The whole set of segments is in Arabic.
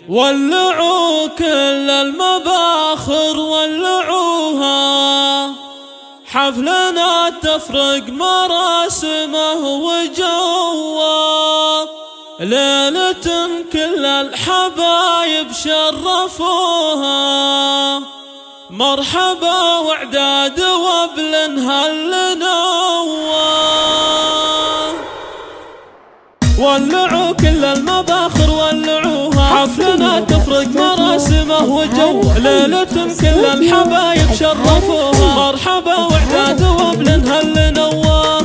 ولعوا كل المباخر ولعوها، حفلنا تفرق مراسمه وجوه، ليلة كل الحبايب شرفوها، مرحبا وعداد وابل هل نواه. ولعوا كل المباخر ولعوها، حفلنا تفرق مراسمه وجوه، ليلة كل الحبايب شرفوها، مرحبا وعداد وابل هل نواه.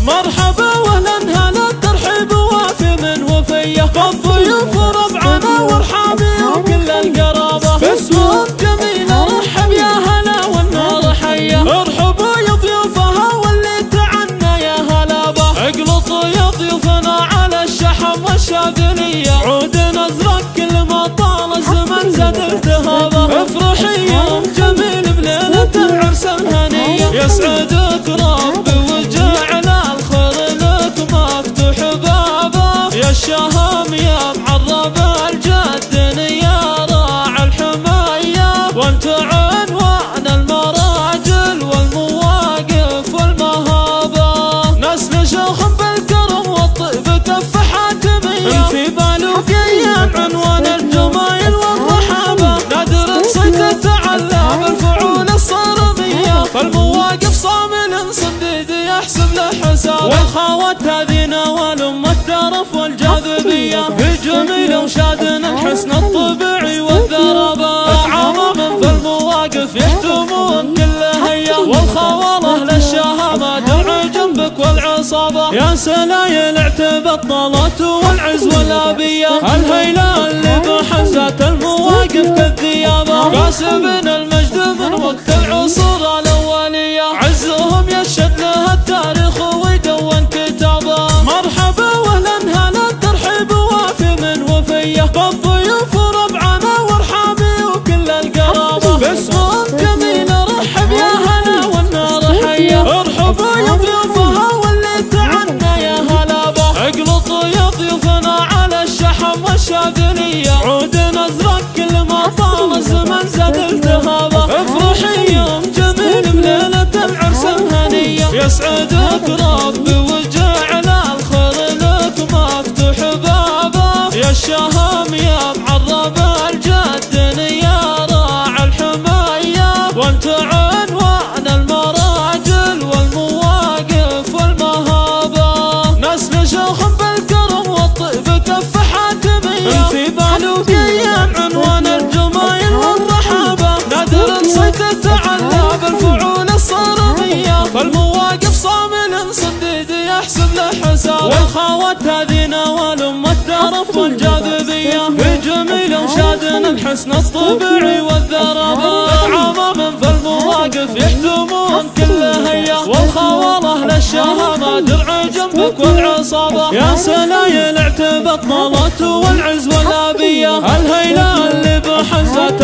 مرحبا ولنها للترحيب وافي من وفيه، بالضيوف ربعنا وارحامي وكل القرابة، باسمهم جميل رحب يا هلا والنار حيه، ارحبوا يا ضيوفها واللي تعنى يا هلا به، اقلطوا يا ضيوفنا على الشحم والشاذليه، عود نزرق كل ما طال الزمن زاد التهابه، افرحي يوم جميل بليلة العرس الهنيه، يسعدك ربي وجعل الخير لك مفتوح بابه، يا الشهم يا معرب الجد يا راعي الحمايه، وانت عنوان المراجل والمواقف والمهابه، ناس نشوخ بالكرم والطيب كف حاتميه، في بالوك ايام عنوان الجمايل والرحابه، نادر صيت تتعلى بالفعول الصارميه، فالمواقف صامل صديد يحسب له حساب، والخوات هذه نوال ام الترف والجاذبيه، في جميل وشادن الحسن الطبيعي والذرابه، عمام في المواقف يحتمون كل هيه، والخواله للشهامه درع جنبك والعصابه، يا سلايل اعتب الطلات والعز والابيه، الهيله اللي بحزات المواقف كالذيابه، كاسبن المجد من وقت العصور الاوليه، عزهم يشهد له التاريخ ويدون كتابه، مرحبا ولنها للترحيب وافي من وفيه، بالضيوف ربعنا وارحامي وكل القرابه، باسمهم جميل رحب يا هلا والنار حيه، ارحبوا يا ضيوفها واللي تعنى يا هلا به، اقلطوا يا ضيوفنا على الشحم والشاذليه، عود نزرق كل ما طال الزمن زاد التهابه، افرحي يوم جميل بليلة العرس الهنيه، يسعدك ربي وجعل الخير لك مفتوح بابه، يا الشهم يا معرب الجد يا راعي الحمايه، وانت عنوان المراجل والمواقف والمهابه، ناس نشوخ بالكرم والطيب كف حاتميه، في بالوك ايام عنوان الجمايل والرحابه، نادر صيت تتعلى بالفعول الصارميه، فالمواقف صامل صديد يحسب له حساب، والخوات هذه نوال ام الترف والجاذبيه، في جميل وشادن الحسن الطبيعي والذرابه، عمام في المواقف يحتمون كل هيه، والخواله للشهامه درع جنبك والعصابه، يا سلايل اعتب الطلات والعز والابيه، الهيله اللي بحزات